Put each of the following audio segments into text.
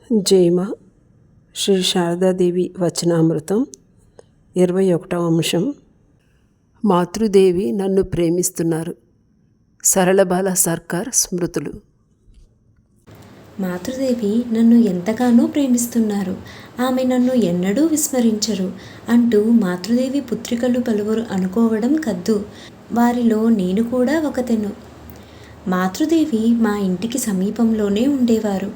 జయమా శ్రీ శారదాదేవి వచనామృతం 21వ అంశం. మాతృదేవి నన్ను ప్రేమిస్తున్నారు. సరళబాల సర్కార్ స్మృతులు. మాతృదేవి నన్ను ఎంతగానో ప్రేమిస్తున్నారు, ఆమె నన్ను ఎన్నడూ విస్మరించరు అంటూ మాతృదేవి పుత్రికలు పలువురు అనుకోవడం కద్దు. వారిలో నేను కూడా ఒకతెను. మాతృదేవి మా ఇంటికి సమీపంలోనే ఉండేవారు.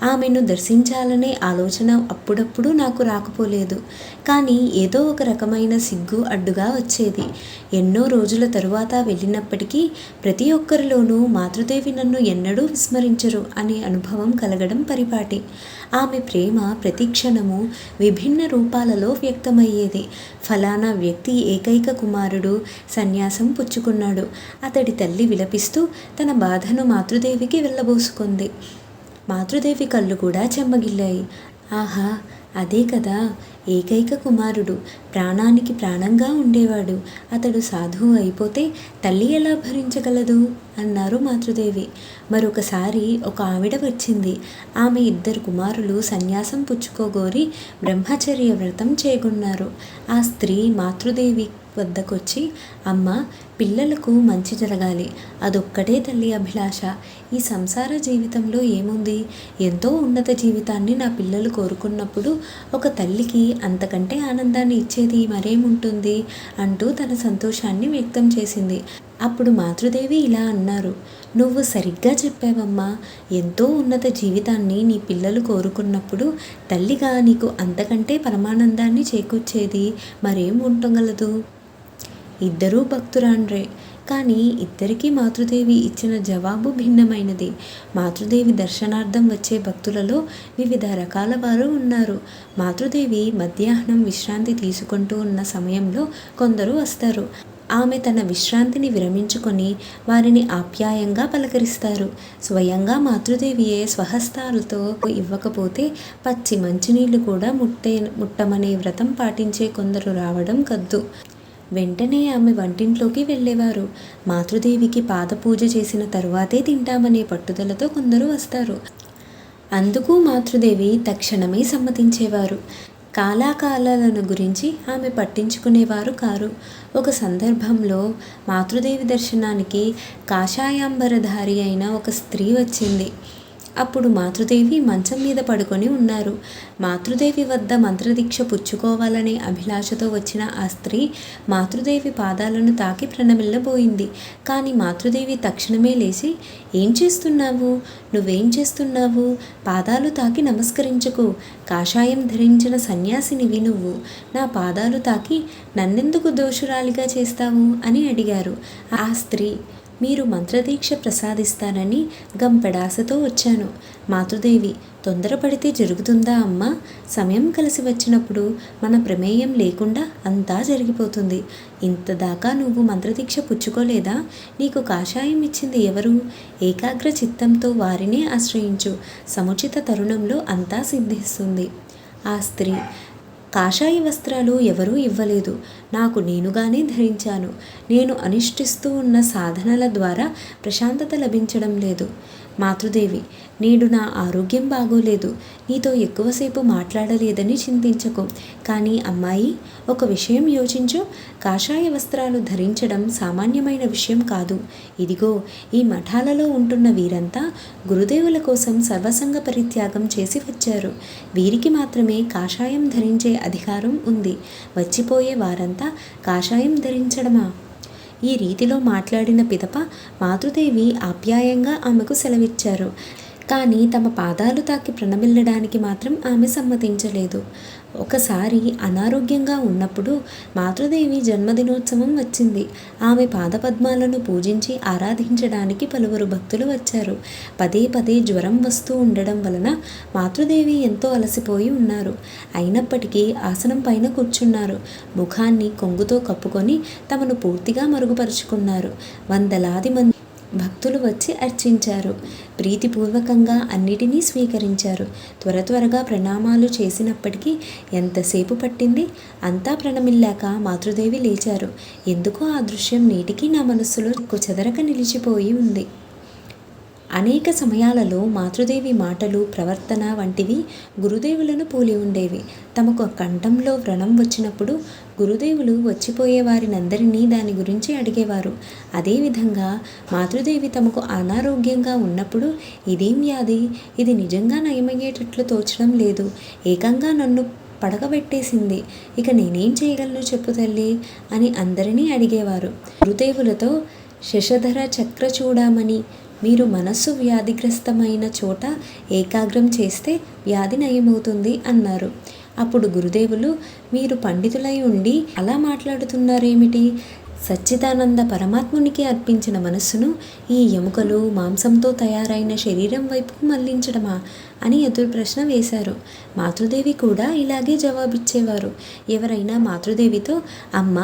ఆమెను దర్శించాలనే ఆలోచన అప్పుడప్పుడు నాకు రాకపోలేదు. కానీ ఏదో ఒక రకమైన సిగ్గు అడ్డుగా వచ్చేది. ఎన్నో రోజుల తరువాత వెళ్ళినప్పటికీ ప్రతి ఒక్కరిలోనూ మాతృదేవి నన్ను ఎన్నడూ విస్మరించరు అనే అనుభవం కలగడం పరిపాటి. ఆమె ప్రేమ ప్రతి క్షణము విభిన్న రూపాలలో వ్యక్తమయ్యేది. ఫలానా వ్యక్తి ఏకైక కుమారుడు సన్యాసం పుచ్చుకున్నాడు. అతడి తల్లి విలపిస్తూ తన బాధను మాతృదేవికి వెళ్ళబోసుకుంది. మాతృదేవి కళ్ళు కూడా చెమ్మగిల్లాయి. ఆహా, అదే కదా ఏకైక కుమారుడు, ప్రాణానికి ప్రాణంగా ఉండేవాడు. అతడు సాధువు అయిపోతే తల్లి ఎలా భరించగలదు అన్నారు మాతృదేవి. మరొకసారి ఒక ఆవిడ వచ్చింది. ఆమె 2 కుమారులు సన్యాసం పుచ్చుకోగోరి బ్రహ్మచర్య వ్రతం చేగొన్నారు. ఆ స్త్రీ మాతృదేవి వద్దకొచ్చి, అమ్మ, పిల్లలకు మంచి జరగాలి, అదొక్కటే తల్లి అభిలాష. ఈ సంసార జీవితంలో ఏముంది? ఎంతో ఉన్నత జీవితాన్ని నా పిల్లలు కోరుకున్నప్పుడు ఒక తల్లికి అంతకంటే ఆనందాన్ని ఇచ్చేది మరేముంటుంది అంటూ తన సంతోషాన్ని వ్యక్తం చేసింది. అప్పుడు మాతృదేవి ఇలా అన్నారు, నువ్వు సరిగ్గా చెప్పావమ్మా. ఎంతో ఉన్నత జీవితాన్ని నీ పిల్లలు కోరుకున్నప్పుడు తల్లిగా నీకు అంతకంటే పరమానందాన్ని చేకూర్చేది మరేం ఉండగలదు? ఇద్దరూ భక్తురాండ్రే, కానీ ఇద్దరికీ మాతృదేవి ఇచ్చిన జవాబు భిన్నమైనది. మాతృదేవి దర్శనార్థం వచ్చే భక్తులలో వివిధ రకాల వారు ఉన్నారు. మాతృదేవి మధ్యాహ్నం విశ్రాంతి తీసుకుంటూ ఉన్న సమయంలో కొందరు వస్తారు. ఆమె తన విశ్రాంతిని విరమించుకొని వారిని ఆప్యాయంగా పలకరిస్తారు. స్వయంగా మాతృదేవియే స్వహస్తాలతో ఇవ్వకపోతే పచ్చి మంచినీళ్లు కూడా ముట్టమనే వ్రతం పాటించే కొందరు రావడం కద్దు. వెంటనే ఆమె వంటింట్లోకి వెళ్ళేవారు. మాతృదేవికి పాదపూజ చేసిన తరువాతే తింటామనే పట్టుదలతో కొందరు వస్తారు. అందుకు మాతృదేవి తక్షణమే సమ్మతించేవారు. కాలాకాలాలను గురించి ఆమె పట్టించుకునేవారు కారు. ఒక సందర్భంలో మాతృదేవి దర్శనానికి కాషాయాంబరధారి అయిన ఒక స్త్రీ వచ్చింది. అప్పుడు మాతృదేవి మంచం మీద పడుకొని ఉన్నారు. మాతృదేవి వద్ద మంత్రదీక్ష పుచ్చుకోవాలనే అభిలాషతో వచ్చిన ఆ స్త్రీ మాతృదేవి పాదాలను తాకి ప్రణమిల్లబోయింది. కానీ మాతృదేవి తక్షణమే లేచి, ఏం చేస్తున్నావు? నువ్వేం చేస్తున్నావు? పాదాలు తాకి నమస్కరించుకో. కాషాయం ధరించిన సన్యాసినివి నువ్వు. నా పాదాలు తాకి నన్నెందుకు దోషురాలిగా చేస్తావు అని అడిగారు. ఆ స్త్రీ, మీరు మంత్రదీక్ష ప్రసాదిస్తానని గంపెడాసతో వచ్చాను. మాతృదేవి, తొందరపడితే జరుగుతుందా అమ్మా? సమయం కలిసి వచ్చినప్పుడు మన ప్రమేయం లేకుండా అంతా జరిగిపోతుంది. ఇంతదాకా నువ్వు మంత్రదీక్ష పుచ్చుకోలేదా? నీకు కాషాయం ఇచ్చింది ఎవరు? ఏకాగ్ర చిత్తంతో వారినే ఆశ్రయించు. సముచిత తరుణంలో అంతా సిద్ధిస్తుంది. ఆ స్త్రీ, కాషాయ వస్త్రాలు ఎవరూ ఇవ్వలేదు, నాకు నేనుగానే ధరించాను. నేను అనుష్ఠిస్తూ ఉన్న సాధనల ద్వారా ప్రశాంతత లభించడం లేదు. మాతృదేవి, నేడు నా ఆరోగ్యం బాగోలేదు, నీతో ఎక్కువసేపు మాట్లాడలేదని చింతించకు. కానీ అమ్మాయి, ఒక విషయం యోచించు. కాషాయ వస్త్రాలు ధరించడం సామాన్యమైన విషయం కాదు. ఇదిగో, ఈ మఠాలలో ఉంటున్న వీరంతా గురుదేవుల కోసం సర్వసంగ పరిత్యాగం చేసి వచ్చారు. వీరికి మాత్రమే కాషాయం ధరించే అధికారం ఉంది. వచ్చిపోయే వారంతా కాషాయం ధరించడమా? ఈ రీతిలో మాట్లాడిన పిదప మాతృదేవి ఆప్యాయంగా ఆమెకు సెలవిచ్చారు. కానీ తమ పాదాలు తాకి ప్రణమిల్లడానికి మాత్రం ఆమె సమ్మతించలేదు. ఒకసారి అనారోగ్యంగా ఉన్నప్పుడు మాతృదేవి జన్మదినోత్సవం వచ్చింది. ఆమె పాదపద్మాలను పూజించి ఆరాధించడానికి పలువురు భక్తులు వచ్చారు. పదే పదే జ్వరం వస్తూ ఉండడం వలన మాతృదేవి ఎంతో అలసిపోయి ఉన్నారు. అయినప్పటికీ ఆసనం పైన కూర్చున్నారు. ముఖాన్ని కొంగుతో కప్పుకొని తమను పూర్తిగా మరుగుపరుచుకున్నారు. వందలాది మంది భక్తులు వచ్చి అర్చించారు. ప్రీతిపూర్వకంగా అన్నిటినీ స్వీకరించారు. త్వరగా ప్రణామాలు చేసినప్పటికీ ఎంతసేపు పట్టింది? అంతా ప్రణమిల్లాక మాతృదేవి లేచారు. ఎందుకో ఆ దృశ్యం నేటికి నా మనస్సులో చెదరక నిలిచిపోయి ఉంది. అనేక సమయాలలో మాతృదేవి మాటలు, ప్రవర్తన వంటివి గురుదేవులను పోలి ఉండేవి. తమకు కంఠంలో వ్రణం వచ్చినప్పుడు గురుదేవులు వచ్చిపోయే వారినందరినీ దాని గురించి అడిగేవారు. అదేవిధంగా మాతృదేవి తమకు అనారోగ్యంగా ఉన్నప్పుడు, ఇదేం వ్యాధి, ఇది నిజంగా నయమయ్యేటట్లు తోచడం లేదు, ఏకంగా నన్ను పడకబెట్టేసింది, ఇక నేనేం చేయగలను చెప్పు తల్లి అని అందరినీ అడిగేవారు. గురుదేవులతో శశధర చక్ర చూడమని, మీరు మనస్సు వ్యాధిగ్రస్తమైన చోట ఏకాగ్రం చేస్తే వ్యాధి నయమవుతుంది అన్నారు. అప్పుడు గురుదేవులు, మీరు పండితులై ఉండి అలా మాట్లాడుతున్నారేమిటి? సచ్చిదానంద పరమాత్మునికి అర్పించిన మనస్సును ఈ ఎముకలు, మాంసంతో తయారైన శరీరం వైపుకు మళ్లించడమా అని ఎదురు ప్రశ్న వేశారు. మాతృదేవి కూడా ఇలాగే జవాబిచ్చేవారు. ఎవరైనా మాతృదేవితో, అమ్మ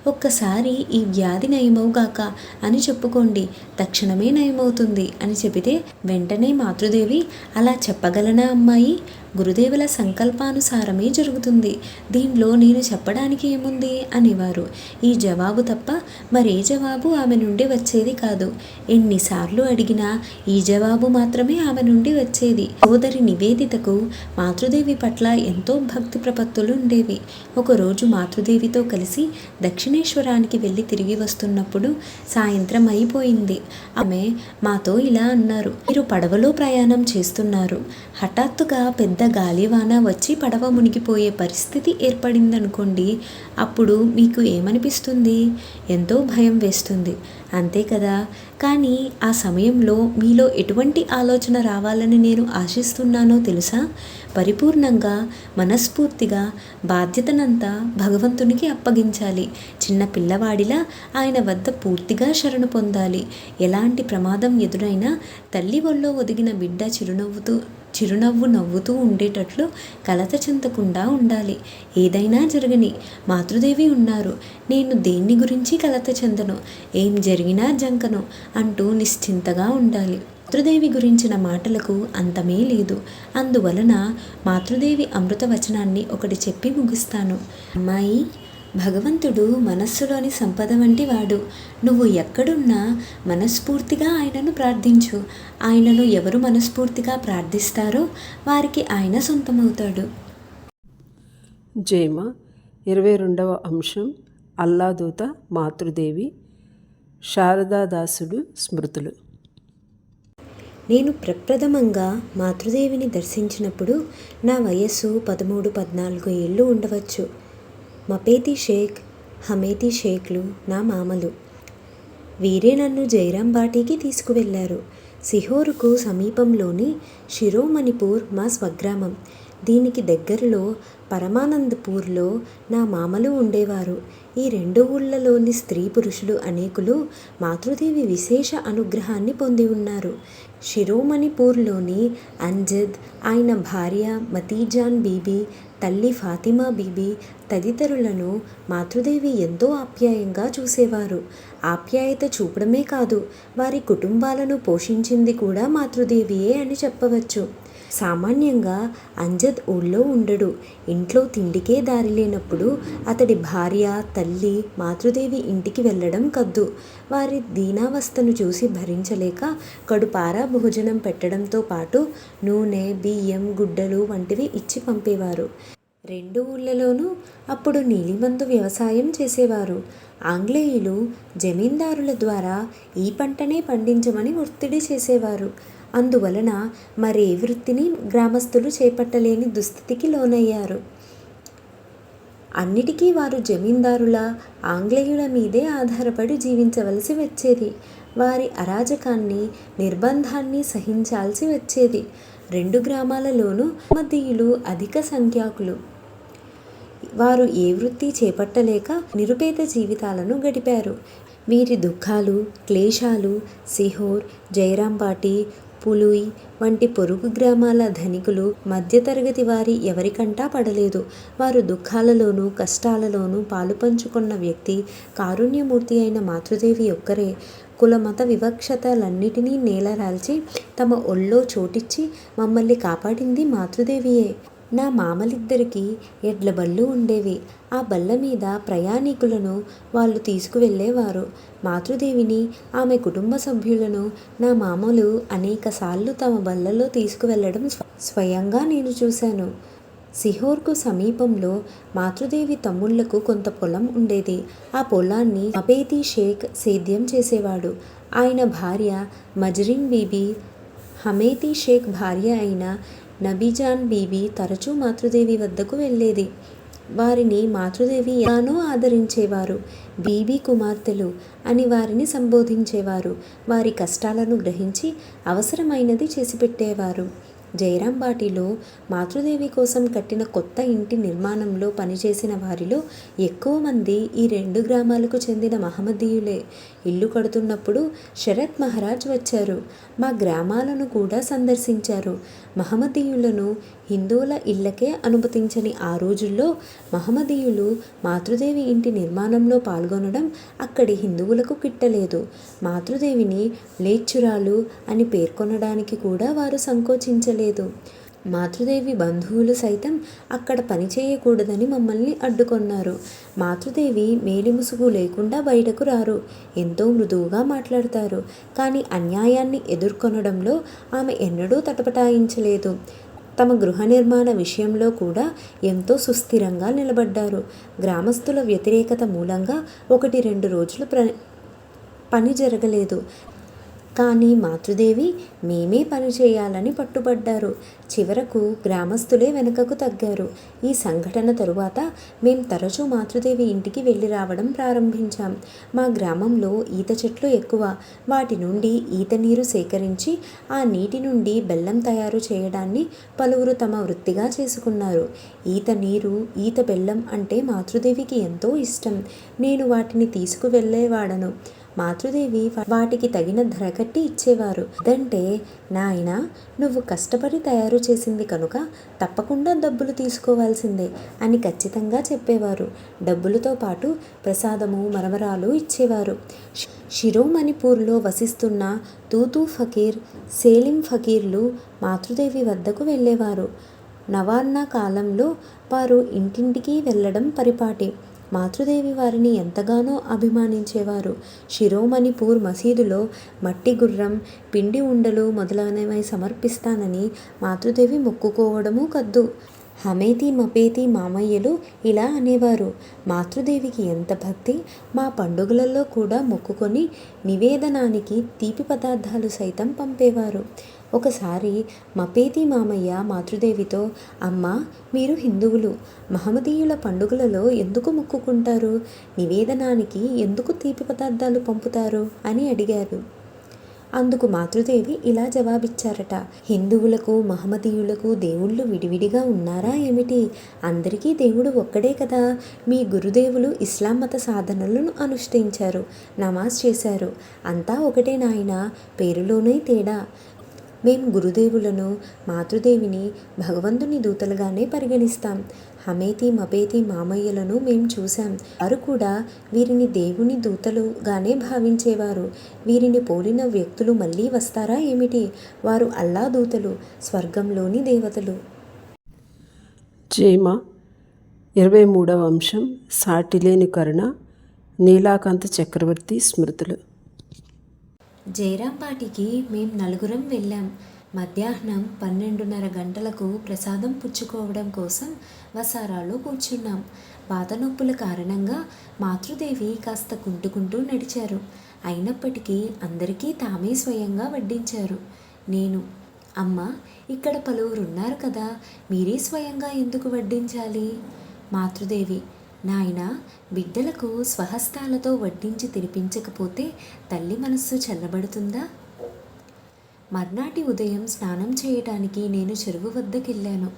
ఒక్కసారి ఈ వ్యాధి నయమవుగాక అని చెప్పుకోండి, తక్షణమే నయమవుతుంది అని చెబితే వెంటనే మాతృదేవి, అలా చెప్పగలనా అమ్మాయి? గురుదేవుల సంకల్పానుసారమే జరుగుతుంది, దీనిలో నేను చెప్పడానికి ఏముంది అనేవారు. ఈ జవాబు తప్ప మరే జవాబు ఆమె నుండి వచ్చేది కాదు. ఎన్నిసార్లు అడిగినా ఈ జవాబు మాత్రమే ఆమె నుండి వచ్చేది. సోదరి నివేదితకు మాతృదేవి పట్ల ఎంతో భక్తి ప్రపత్తులు ఉండేవి. ఒకరోజు మాతృదేవితో కలిసి దక్షిణేశ్వరానికి వెళ్ళి తిరిగి వస్తున్నప్పుడు సాయంత్రం అయిపోయింది. ఆమె మాతో ఇలా అన్నారు, మీరు పడవలో ప్రయాణం చేస్తున్నారు, హఠాత్తుగా పెద్ద గాలివాన వచ్చి పడవ మునిగిపోయే పరిస్థితి ఏర్పడిందనుకోండి, అప్పుడు మీకు ఏమనిపిస్తుంది? ఎంతో భయం వేస్తుంది, అంతే కదా? కానీ ఆ సమయంలో మీలో ఎటువంటి ఆలోచన రావాలని నేను ఆశిస్తున్నానో తెలుసా? పరిపూర్ణంగా, మనస్ఫూర్తిగా బాధ్యతనంతా భగవంతునికి అప్పగించాలి. చిన్న పిల్లవాడిలా ఆయన వద్ద పూర్తిగా శరణు పొందాలి. ఎలాంటి ప్రమాదం ఎదురైనా తల్లి ఒళ్ళో ఒదిగిన బిడ్డ చిరునవ్వు నవ్వుతూ ఉండేటట్లు కలత చెందకుండా ఉండాలి. ఏదైనా జరగని, మాతృదేవి ఉన్నారు, నేను దేన్ని గురించి కలత చెందను, ఏం జరిగినా జంకను అంటూ నిశ్చింతగా ఉండాలి. మాతృదేవి గురించిన మాటలకు అంతమే లేదు. అందువలన మాతృదేవి అమృత వచనాన్ని ఒకటి చెప్పి ముగిస్తాను. అమ్మాయి, భగవంతుడు మనస్సులోని సంపద వంటి వాడు. నువ్వు ఎక్కడున్నా మనస్ఫూర్తిగా ఆయనను ప్రార్థించు. ఆయనను ఎవరు మనస్ఫూర్తిగా ప్రార్థిస్తారో వారికి ఆయన సొంతమవుతాడు. జేమ 22వ అంశం. అల్లాదూత మాతృదేవి. శారదాదాసుడు స్మృతులు. నేను ప్రప్రథమంగా మాతృదేవిని దర్శించినప్పుడు నా వయస్సు 13-14 ఏళ్ళు ఉండవచ్చు. మపేతి షేక్, హమేతి షేక్లు నా మామలు. వీరే నన్ను జైరాం బాటీకి తీసుకువెళ్లారు. సిహోరుకు సమీపంలోని శిరోమణిపూర్ మా స్వగ్రామం. దీనికి దగ్గరలో పరమానందపూర్లో నా మామలు ఉండేవారు. ఈ రెండు ఊళ్ళలోని స్త్రీ పురుషులు అనేకులు మాతృదేవి విశేష అనుగ్రహాన్ని పొంది ఉన్నారు. శిరోమణిపూర్లోని అంజద్, ఆయన భార్య మతీజాన్ బీబీ, తల్లి ఫాతిమా బీబీ తదితరులను మాతృదేవి ఎంతో ఆప్యాయంగా చూసేవారు. ఆప్యాయత చూపడమే కాదు, వారి కుటుంబాలను పోషించింది కూడా మాతృదేవియే అని చెప్పవచ్చు. సామాన్యంగా అంజద్ ఊళ్ళో ఉండడు. ఇంట్లో తిండికే దారి లేనప్పుడు అతడి భార్య, తల్లి మాతృదేవి ఇంటికి వెళ్ళడం కద్దు. వారి దీనావస్థను చూసి భరించలేక కడుపారా భోజనం పెట్టడంతో పాటు నూనె, బియ్యం, గుడ్డలు వంటివి ఇచ్చి పంపేవారు. రెండు ఊళ్ళలోనూ అప్పుడు నీలిమందు వ్యవసాయం చేసేవారు. ఆంగ్లేయులు జమీందారుల ద్వారా ఈ పంటనే పండించమని ఒత్తిడి చేసేవారు. అందువలన మరే వృత్తిని గ్రామస్తులు చేపట్టలేని దుస్థితికి లోనయ్యారు. అన్నిటికీ వారు జమీందారుల, ఆంగ్లేయుల మీదే ఆధారపడి జీవించవలసి వచ్చేది. వారి అరాజకాన్ని, నిర్బంధాన్ని సహించాల్సి వచ్చేది. రెండు గ్రామాలలోనూ మహమ్మదీయులు అధిక సంఖ్యాకులు. వారు ఏ వృత్తి చేపట్టలేక నిరుపేద జీవితాలను గడిపారు. వీరి దుఃఖాలు, క్లేశాలు సిహోర్, జైరాంబాటి, పులుయ్ వంటి పొరుగు గ్రామాల ధనికులు, మధ్యతరగతి వారి ఎవరికంటా పడలేదు. వారు దుఃఖాలలోనూ కష్టాలలోనూ పాలు పంచుకున్న వ్యక్తి కారుణ్యమూర్తి అయిన మాతృదేవి ఒక్కరే. కులమత వివక్షతలన్నిటినీ నేలరాల్చి తమ ఒళ్ళో చోటిచ్చి మమ్మల్ని కాపాడింది మాతృదేవియే. నా మామలిద్దరికీ ఎడ్ల బళ్ళు ఉండేవి. ఆ బళ్ళ మీద ప్రయాణికులను వాళ్ళు తీసుకువెళ్ళేవారు. మాతృదేవిని, ఆమె కుటుంబ సభ్యులను నా మామలు అనేకసార్లు తమ బళ్ళలో తీసుకువెళ్ళడం స్వయంగా నేను చూశాను. సిహోర్కు సమీపంలో మాతృదేవి తమ్ముళ్లకు కొంత పొలం ఉండేది. ఆ పొలాన్ని మపేతి షేక్ సేద్యం చేసేవాడు. ఆయన భార్య మజ్రిన్ బీబీ, హమేతి షేక్ భార్య అయిన నబీజాన్ బీబీ తరచూ మాతృదేవి వద్దకు వెళ్ళేది. వారిని మాతృదేవి ఎంతగానో ఆదరించేవారు. బీబీ కుమార్తెలు అని వారిని సంబోధించేవారు. వారి కష్టాలను గ్రహించి అవసరమైనది చేసిపెట్టేవారు. జైరాంబాటిలో మాతృదేవి కోసం కట్టిన కొత్త ఇంటి నిర్మాణంలో పనిచేసిన వారిలో ఎక్కువ మంది ఈ 2 గ్రామాలకు చెందిన మహమ్మదీయులే. ఇల్లు కడుతున్నప్పుడు శరత్ మహారాజ్ వచ్చారు. మా గ్రామాలను కూడా సందర్శించారు. మహమ్మదీయులను హిందువుల ఇళ్లకే అనుమతించని ఆ రోజుల్లో మహమ్మదీయులు మాతృదేవి ఇంటి నిర్మాణంలో పాల్గొనడం అక్కడి హిందువులకు కిట్టలేదు. మాతృదేవిని మ్లేచ్చురాలు అని పేర్కొనడానికి కూడా వారు సంకోచించలేదు. మాతృదేవి బంధువులు సైతం అక్కడ పనిచేయకూడదని మమ్మల్ని అడ్డుకొన్నారు. మాతృదేవి మేలిముసుగు లేకుండా బయటకు రారు. ఎంతో మృదువుగా మాట్లాడతారు. కానీ అన్యాయాన్ని ఎదుర్కొనడంలో ఆమె ఎన్నడూ తటపటాయించలేదు. తమ గృహ నిర్మాణ విషయంలో కూడా ఎంతో సుస్థిరంగా నిలబడ్డారు. గ్రామస్తుల వ్యతిరేకత మూలంగా 1-2 రోజులు పని జరగలేదు. కానీ మాతృదేవి మేమే పని చేయాలని పట్టుబడ్డారు. చివరకు గ్రామస్తులే వెనుకకు తగ్గారు. ఈ సంఘటన తరువాత మేం తరచూ మాతృదేవి ఇంటికి వెళ్ళి రావడం ప్రారంభించాం. మా గ్రామంలో ఈత చెట్లు ఎక్కువ. వాటి నుండి ఈత నీరు సేకరించి ఆ నీటి నుండి బెల్లం తయారు చేయడాన్ని పలువురు తమ వృత్తిగా చేసుకున్నారు. ఈత నీరు, ఈత బెల్లం అంటే మాతృదేవికి ఎంతో ఇష్టం. నేను వాటిని తీసుకువెళ్ళేవాడను. మాతృదేవి వాటికి తగిన ధర కట్టి ఇచ్చేవారు. అదంటే, నాయనా, నువ్వు కష్టపడి తయారు చేసింది కనుక తప్పకుండా డబ్బులు తీసుకోవాల్సిందే అని ఖచ్చితంగా చెప్పేవారు. డబ్బులతో పాటు ప్రసాదము, మరమరాలు ఇచ్చేవారు. షిరోమణిపూర్లో వసిస్తున్న తూతూ ఫకీర్, సేలిం ఫకీర్లు మాతృదేవి వద్దకు వెళ్ళేవారు. నవార్నా కాలంలో వారు ఇంటింటికి వెళ్ళడం పరిపాటి. మాతృదేవి వారిని ఎంతగానో అభిమానించేవారు. షిరోమణిపూర్ మసీదులో మట్టి గుర్రం, పిండి ఉండలు మొదలైనవి సమర్పిస్తానని మాతృదేవి మొక్కుకోవడమూ కద్దు. హమేతి మపేతి మామయ్యలు ఇలా అనేవారు. మాతృదేవికి ఎంత భక్తి! మా పండుగలలో కూడా మొక్కుకొని నివేదనానికి తీపి పదార్థాలు సైతం పంపేవారు. ఒకసారి మపేతి మామయ్య మాతృదేవితో, అమ్మా, మీరు హిందువులు, మహమ్మదీయుల పండుగలలో ఎందుకు మొక్కుకుంటారు? నివేదనానికి ఎందుకు తీపి పదార్థాలు పంపుతారు అని అడిగారు. అందుకు మాతృదేవి ఇలా జవాబిచ్చారట. హిందువులకు, మహమ్మదీయులకు దేవుళ్ళు విడివిడిగా ఉన్నారా ఏమిటి? అందరికీ దేవుడు ఒక్కడే కదా. మీ గురుదేవులు ఇస్లాం మత సాధనలను అనుష్ఠించారు, నమాజ్ చేశారు. అంతా ఒకటే నాయనా, పేరులోనే తేడా. మేం గురుదేవులను, మాతృదేవిని భగవంతుని దూతలుగానే పరిగణిస్తాం. హమేతి మపేతి మామయ్యలను మేం చూశాం. వారు కూడా వీరిని దేవుని దూతలుగానే భావించేవారు. వీరిని పోలిన వ్యక్తులు మళ్ళీ వస్తారా ఏమిటి? వారు అల్లా దూతలు, స్వర్గంలోని దేవతలు. జైమ 23వ అంశం సాటిలేని కరుణ. నీలాకాంత చక్రవర్తి స్మృతులు. జైరాంపాటికి మేం 4 వెళ్ళాం. మధ్యాహ్నం 12:30 గంటలకు ప్రసాదం పుచ్చుకోవడం కోసం వసారాలో కూర్చున్నాం. బాధనొప్పుల కారణంగా మాతృదేవి కాస్త కుంటుకుంటూ నడిచారు. అయినప్పటికీ అందరికీ తామే స్వయంగా వడ్డించారు. నేను, అమ్మ, ఇక్కడ పలువురున్నారు కదా, మీరే స్వయంగా ఎందుకు వడ్డించాలి? మాతృదేవి, నాయనా, బిడ్డలకు స్వహస్తాలతో వడ్డించి తినిపించకపోతే తల్లి మనస్సు చల్లబడుతుందా? మర్నాటి ఉదయం స్నానం చేయటానికి నేను చెరువు వద్దకెళ్ళాను.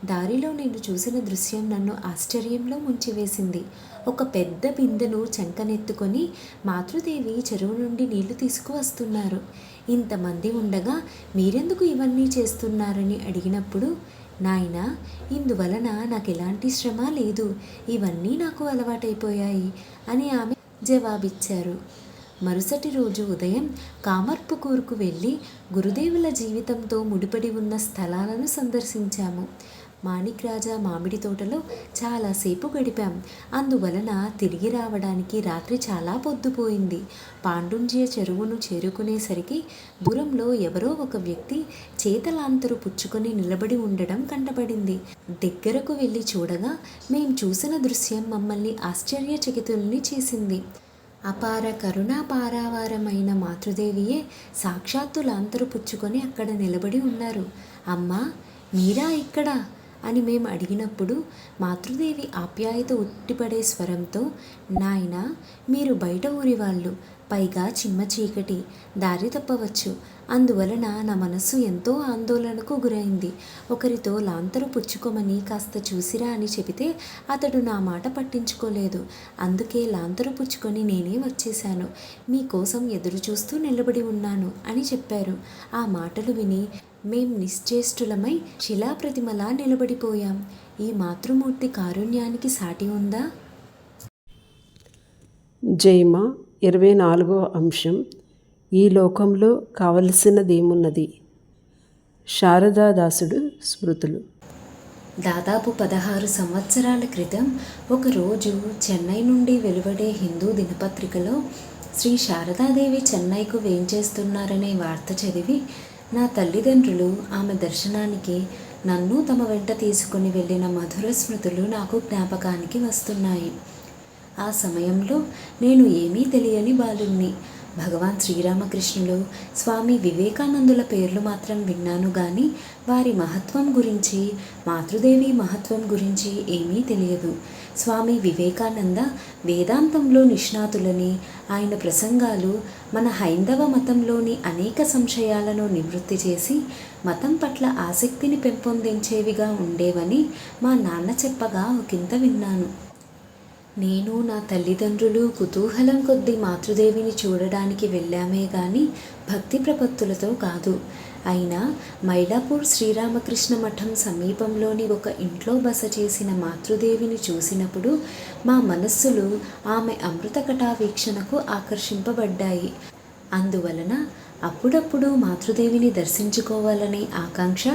దారిలో నేను చూసిన దృశ్యం నన్ను ఆశ్చర్యంలో ముంచివేసింది. ఒక పెద్ద బిందెను చంకనెత్తుకొని మాతృదేవి చెరువు నుండి నీళ్లు తీసుకువస్తున్నారు. ఇంతమంది ఉండగా మీరెందుకు ఇవన్నీ చేస్తున్నారని అడిగినప్పుడు, నాయనా, ఇందువలన నాకు ఎలాంటి శ్రమ లేదు, ఇవన్నీ నాకు అలవాటైపోయాయి అని ఆమె జవాబిచ్చారు. మరుసటి రోజు ఉదయం కామర్పుకూర్కు వెళ్ళి గురుదేవుల జీవితంతో ముడిపడి ఉన్న స్థలాలను సందర్శించాము. మాణిక్ రాజా మామిడి తోటలో చాలాసేపు గడిపాం. అందువలన తిరిగి రావడానికి రాత్రి చాలా పొద్దుపోయింది. పాండుంజ్య చెరువును చేరుకునేసరికి దూరంలో ఎవరో ఒక వ్యక్తి చేతలాంతరు పుచ్చుకొని నిలబడి ఉండడం కంటపడింది. దగ్గరకు వెళ్ళి చూడగా మేం చూసిన దృశ్యం మమ్మల్ని ఆశ్చర్యచకితుల్ని చేసింది. అపార కరుణాపారావారమైన మాతృదేవియే సాక్షాత్తు లాంతరు పుచ్చుకొని అక్కడ నిలబడి ఉన్నారు. అమ్మా, మీరా ఇక్కడ అని మేము అడిగినప్పుడు మాతృదేవి ఆప్యాయత ఉట్టిపడే స్వరంతో, నాయనా, మీరు బయట ఊరి వాళ్ళు, పైగా చిమ్మ చీకటి, దారి తప్పవచ్చు. అందువలన నా మనస్సు ఎంతో ఆందోళనకు గురైంది. ఒకరితో లాంతరు పుచ్చుకోమని కాస్త చూసిరా అని చెబితే అతడు నా మాట పట్టించుకోలేదు. అందుకే లాంతరు పుచ్చుకొని నేనే వచ్చేశాను. మీకోసం ఎదురు చూస్తూ నిలబడి ఉన్నాను అని చెప్పారు. ఆ మాటలు విని మేం నిశ్చేష్టులమై శిలాప్రతిమలా నిలబడిపోయాం. ఈ మాతృమూర్తి కారుణ్యానికి సాటి ఉందా? జైమ 24వ అంశం. ఈ లోకంలో కావలసినదేమున్నది? శారదాదాసుడు స్మృతులు. దాదాపు 16 సంవత్సరాల క్రితం ఒకరోజు చెన్నై నుండి వెలువడే హిందూ దినపత్రికలో శ్రీ శారదాదేవి చెన్నైకు వేంచేస్తున్నారనే వార్త చదివి నా తల్లిదండ్రులు ఆమె దర్శనానికి నన్ను తమ వెంట తీసుకుని వెళ్ళిన మధుర స్మృతులు నాకు జ్ఞాపకానికి వస్తున్నాయి. ఆ సమయంలో నేను ఏమీ తెలియని బాలుణ్ణి. భగవాన్ శ్రీరామకృష్ణులు, స్వామి వివేకానందుల పేర్లు మాత్రం విన్నాను కానీ వారి మహత్వం గురించి, మాతృదేవి మహత్వం గురించి ఏమీ తెలియదు. స్వామి వివేకానంద వేదాంతంలో నిష్ణాతులని, ఆయన ప్రసంగాలు మన హైందవ మతంలోని అనేక సంశయాలను నివృత్తి చేసి మతం పట్ల ఆసక్తిని పెంపొందించేవిగా ఉండేవని మా నాన్న చెప్పగా ఒకంత విన్నాను. నేను, నా తల్లిదండ్రులు కుతూహలం కొద్దీ మాతృదేవిని చూడడానికి వెళ్ళామే కానీ భక్తి ప్రపత్తులతో కాదు. అయినా మైలాపూర్ శ్రీరామకృష్ణ మఠం సమీపంలోని ఒక ఇంట్లో బస చేసిన మాతృదేవిని చూసినప్పుడు మా మనస్సులు ఆమె అమృత కటావీక్షణకు ఆకర్షింపబడ్డాయి. అందువలన అప్పుడప్పుడు మాతృదేవిని దర్శించుకోవాలనే ఆకాంక్ష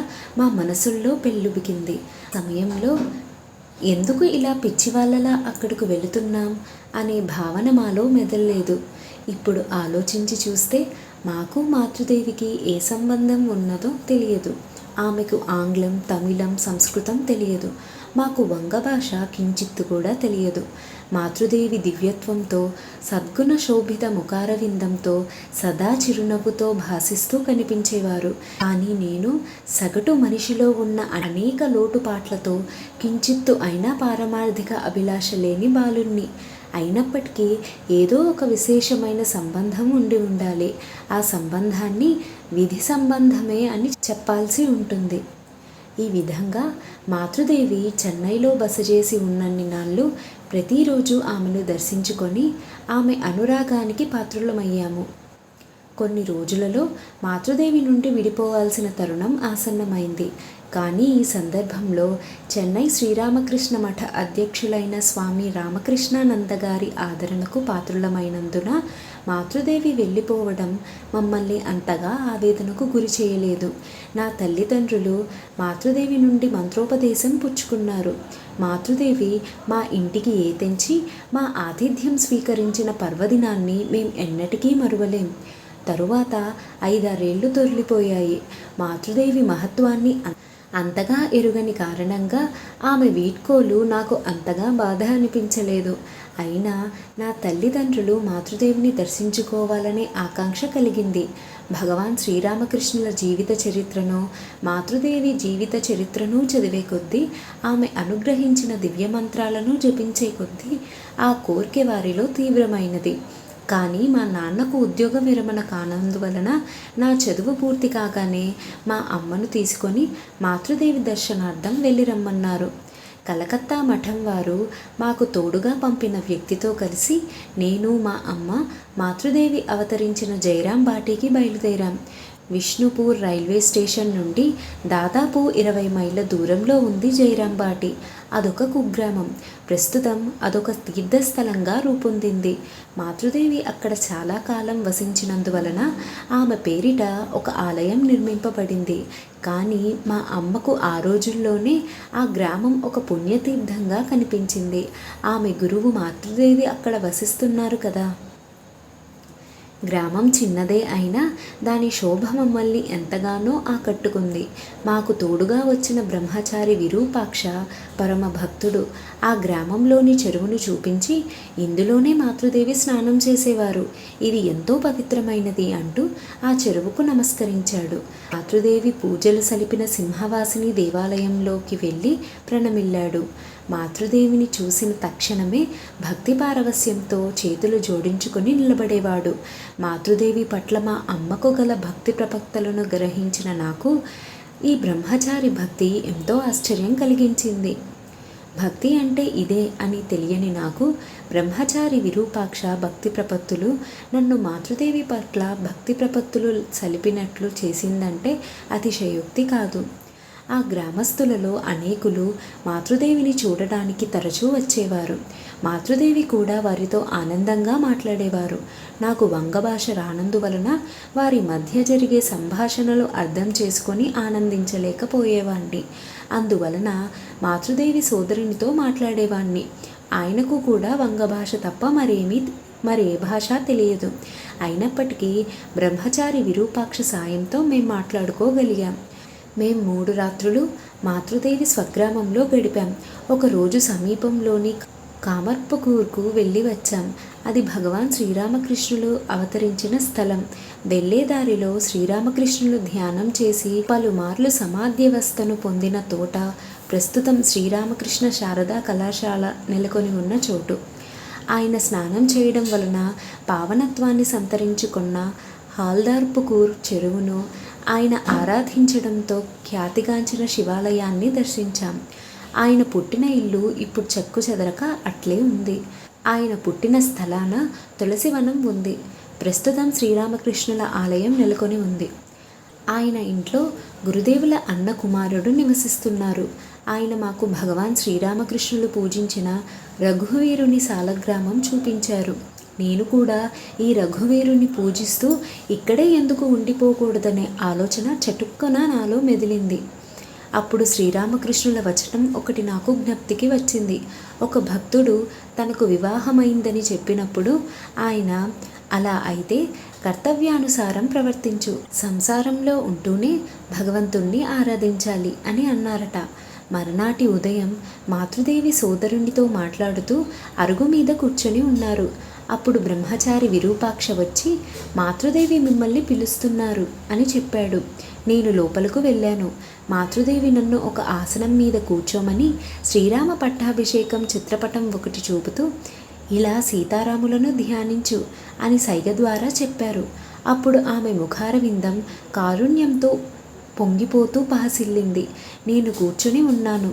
మా మనసుల్లో పెళ్ళుబికింది. సమయంలో ఎందుకు ఇలా పిచ్చివాళ్ళలా అక్కడికి వెళుతున్నాం అనే భావన మాలో మెదల్లేదు. ఇప్పుడు ఆలోచించి చూస్తే మాకు మాతృదేవికి ఏ సంబంధం ఉన్నదో తెలియదు. ఆమెకు ఆంగ్లం, తమిళం, సంస్కృతం తెలియదు. మాకు వంగ భాష కించిత్తు కూడా తెలియదు. మాతృదేవి దివ్యత్వంతో, సద్గుణ శోభిత ముఖారవిందంతో, సదా చిరునవ్వుతో భాసిస్తూ కనిపించేవారు. కానీ నేను సగటు మనిషిలో ఉన్న అనేక లోటుపాట్లతో కించిత్తు అయినా పారమార్థిక అభిలాష లేని బాలుణ్ణి. అయినప్పటికీ ఏదో ఒక విశేషమైన సంబంధం ఉండి ఉండాలి. ఆ సంబంధాన్ని విధి సంబంధమే అని చెప్పాల్సి ఉంటుంది. ఈ విధంగా మాతృదేవి చెన్నైలో బస చేసి ఉన్నన్ని నాళ్ళు ప్రతిరోజు ఆమెను దర్శించుకొని ఆమె అనురాగానికి పాత్రులమయ్యాము. కొన్ని రోజులలో మాతృదేవి నుండి విడిపోవాల్సిన తరుణం ఆసన్నమైంది. కానీ ఈ సందర్భంలో చెన్నై శ్రీరామకృష్ణ మఠ అధ్యక్షులైన స్వామి రామకృష్ణానంద గారి ఆదరణకు పాత్రులమైనందున మాతృదేవి వెళ్ళిపోవడం మమ్మల్ని అంతగా ఆవేదనకు గురి చేయలేదు. నా తల్లిదండ్రులు మాతృదేవి నుండి మంత్రోపదేశం పుచ్చుకున్నారు. మాతృదేవి మా ఇంటికి తెంచి మా ఆతిథ్యం స్వీకరించిన పర్వదినాన్ని మేం ఎన్నటికీ మరువలేం. తరువాత 5-6 ఏళ్ళు తొలిపోయాయి. మాతృదేవి మహత్వాన్ని అంతగా ఎరుగని కారణంగా ఆమె వీడ్కోలు నాకు అంతగా బాధ అనిపించలేదు. అయినా నా తల్లిదండ్రులు మాతృదేవిని దర్శించుకోవాలనే ఆకాంక్ష కలిగింది. భగవాన్ శ్రీరామకృష్ణుల జీవిత చరిత్రను, మాతృదేవి జీవిత చరిత్రను చదివే కొద్దీ, ఆమె అనుగ్రహించిన దివ్యమంత్రాలను జపించే కొద్దీ ఆ కోరిక వారిలో తీవ్రమైనది. కానీ మా నాన్నకు ఉద్యోగ విరమణ కానందువలన నా చదువు పూర్తి కాగానే మా అమ్మను తీసుకొని మాతృదేవి దర్శనార్థం వెళ్ళి రమ్మన్నారు. కలకత్తా మఠం వారు మాకు తోడుగా పంపిన వ్యక్తితో కలిసి నేను, మా అమ్మ మాతృదేవి అవతరించిన జైరాం బాటీకి బయలుదేరాం. విష్ణుపూర్ రైల్వే స్టేషన్ నుండి దాదాపు 20 మైళ్ళ దూరంలో ఉంది జైరాంబాటి. అదొక కుగ్రామం. ప్రస్తుతం అదొక తీర్థస్థలంగా రూపొందింది. మాతృదేవి అక్కడ చాలా కాలం వసించినందువలన ఆమె పేరిట ఒక ఆలయం నిర్మింపబడింది. కానీ మా అమ్మకు ఆ రోజుల్లోనే ఆ గ్రామం ఒక పుణ్యతీర్థంగా కనిపించింది. ఆమె గురువు మాతృదేవి అక్కడ వసిస్తున్నారు కదా. గ్రామం చిన్నదే అయినా దాని శోభ మమ్మల్ని ఎంతగానో ఆకట్టుకుంది. మాకు తోడుగా వచ్చిన బ్రహ్మచారి విరూపాక్ష పరమ భక్తుడు. ఆ గ్రామంలోని చెరువును చూపించి, ఇందులోనే మాతృదేవి స్నానం చేసేవారు, ఇది ఎంతో పవిత్రమైనది అంటూ ఆ చెరువుకు నమస్కరించాడు. మాతృదేవి పూజలు సలిపిన సింహవాసిని దేవాలయంలోకి వెళ్ళి ప్రణమిల్లాడు. మాతృదేవిని చూసిన తక్షణమే భక్తి పారవస్యంతో చేతులు జోడించుకొని నిలబడేవాడు. మాతృదేవి పట్ల మా అమ్మకు గల భక్తి ప్రపక్తలను గ్రహించిన నాకు ఈ బ్రహ్మచారి భక్తి ఎంతో ఆశ్చర్యం కలిగించింది. భక్తి అంటే ఇదే అని తెలియని నాకు బ్రహ్మచారి విరూపాక్ష భక్తి ప్రపత్తులు నన్ను మాతృదేవి పట్ల భక్తి ప్రపత్తులు సలిపినట్లు చేసిందంటే అతిశయోక్తి కాదు. ఆ గ్రామస్తులలో అనేకులు మాతృదేవిని చూడడానికి తరచూ వచ్చేవారు. మాతృదేవి కూడా వారితో ఆనందంగా మాట్లాడేవారు. నాకు వంగ భాష రానందువలన వారి మధ్య జరిగే సంభాషణలు అర్థం చేసుకొని ఆనందించలేకపోయేవాణ్ణి. అందువలన మాతృదేవి సోదరునితో మాట్లాడేవాణ్ణి. ఆయనకు కూడా వంగ భాష తప్ప మరే భాష తెలియదు. అయినప్పటికీ బ్రహ్మచారి విరూపాక్ష సాయంతో మేము మాట్లాడుకోగలిగాం. మేం 3 రాత్రులు మాతృదేవి స్వగ్రామంలో గడిపాం. ఒకరోజు సమీపంలోని కామర్పకూర్కు వెళ్ళి వచ్చాం. అది భగవాన్ శ్రీరామకృష్ణులు అవతరించిన స్థలం. వెళ్ళేదారిలో శ్రీరామకృష్ణులు ధ్యానం చేసి పలుమార్లు సమాధ్యవస్థను పొందిన తోట ప్రస్తుతం శ్రీరామకృష్ణ శారదా కళాశాల నెలకొని ఉన్న చోటు. ఆయన స్నానం చేయడం వలన పావనత్వాన్ని సంతరించుకున్న హాల్దార్పుకూర్ చెరువును, ఆయన ఆరాధించడంతో ఖ్యాతిగాంచిన శివాలయాన్ని దర్శించాం. ఆయన పుట్టిన ఇల్లు ఇప్పుడు చెక్కు చెదరక అట్లే ఉంది. ఆయన పుట్టిన స్థలాన తులసివనం ఉంది. ప్రస్తుతం శ్రీరామకృష్ణుల ఆలయం నెలకొని ఉంది. ఆయన ఇంట్లో గురుదేవుల అన్న కుమారుడు నివసిస్తున్నారు. ఆయన మాకు భగవాన్ శ్రీరామకృష్ణులు పూజించిన రఘువీరుని సాలగ్రామం చూపించారు. నేను కూడా ఈ రఘువీరుని పూజిస్తూ ఇక్కడే ఎందుకు ఉండిపోకూడదనే ఆలోచన చటుక్కున నాలో మెదిలింది. అప్పుడు శ్రీరామకృష్ణుల వచనం ఒకటి నాకు జ్ఞప్తికి వచ్చింది. ఒక భక్తుడు తనకు వివాహమైందని చెప్పినప్పుడు ఆయన, అలా అయితే కర్తవ్యానుసారం ప్రవర్తించు, సంసారంలో ఉంటూనే భగవంతుణ్ణి ఆరాధించాలి అని అన్నారట. మరునాటి ఉదయం మాతృదేవి సోదరునితో మాట్లాడుతూ అరుగు మీద కూర్చొని ఉన్నారు. అప్పుడు బ్రహ్మచారి విరూపాక్ష వచ్చి, మాతృదేవి మిమ్మల్ని పిలుస్తున్నారు అని చెప్పాడు. నేను లోపలకు వెళ్ళాను. మాతృదేవి నన్ను ఒక ఆసనం మీద కూర్చోమని శ్రీరామ పట్టాభిషేకం చిత్రపటం ఒకటి చూపుతూ, ఇలా సీతారాములను ధ్యానించు అని సైగ ద్వారా చెప్పారు. అప్పుడు ఆమె ముఖారవిందం కారుణ్యంతో పొంగిపోతూ పహసిల్లింది. నేను కూర్చొని ఉన్నాను.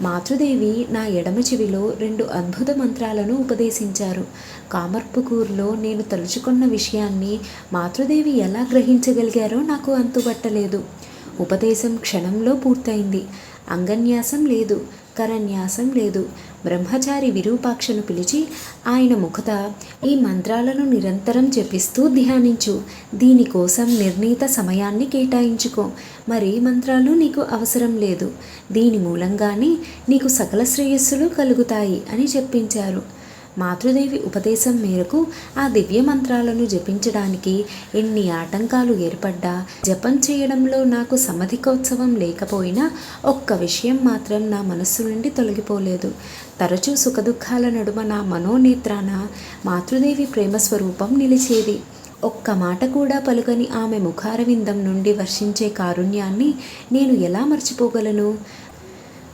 మాతృదేవి నా ఎడమ చెవిలో 2 అద్భుత మంత్రాలను ఉపదేశించారు. కామర్పుకూర్లో నేను తలుచుకున్న విషయాన్ని మాతృదేవి ఎలా గ్రహించగలిగారో నాకు అంతుబట్టలేదు. ఉపదేశం క్షణంలో పూర్తయింది. అంగన్యాసం లేదు, కరన్యాసం లేదు. బ్రహ్మచారి విరూపాక్షను పిలిచి ఆయన ముఖత, ఈ మంత్రాలను నిరంతరం జపిస్తూ ధ్యానించు. దీనికోసం నిర్ణీత సమయాన్ని కేటాయించుకో. మరే మంత్రాలు నీకు అవసరం లేదు. దీని మూలంగానే నీకు సకల శ్రేయస్సులు కలుగుతాయి అని చెప్పించారు. మాతృదేవి ఉపదేశం మేరకు ఆ దివ్య మంత్రాలను జపించడానికి ఎన్ని ఆటంకాలు ఏర్పడ్డా, జపం చేయడంలో నాకు సమధికోత్సవం లేకపోయినా ఒక్క విషయం మాత్రం నా మనస్సు నుండి తొలగిపోలేదు. తరచూ సుఖదుఖాల నడుమ నా మనోనేత్రాన మాతృదేవి ప్రేమస్వరూపం నిలిచేది. ఒక్క మాట కూడా పలుకని ఆమె ముఖారవిందం నుండి వర్షించే కారుణ్యాన్ని నేను ఎలా మర్చిపోగలను?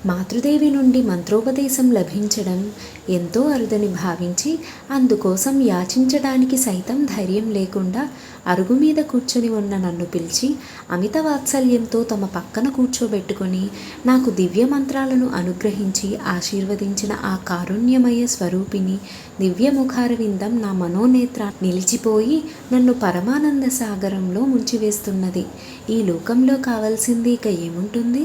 మాతృదేవి నుండి మంత్రోపదేశం లభించడం ఎంతో అరుదని భావించి అందుకోసం యాచించడానికి సైతం ధైర్యం లేకుండా అరుగు మీద కూర్చొని ఉన్న నన్ను పిలిచి అమిత వాత్సల్యంతో తమ పక్కన కూర్చోబెట్టుకొని నాకు దివ్య మంత్రాలను అనుగ్రహించి ఆశీర్వదించిన ఆ కారుణ్యమయ స్వరూపిణి దివ్యముఖారవిందం నా మనోనేత్ర నిలిచిపోయి నన్ను పరమానంద సాగరంలో ముంచివేస్తున్నది. ఈ లోకంలో కావలసింది ఇక ఏముంటుంది?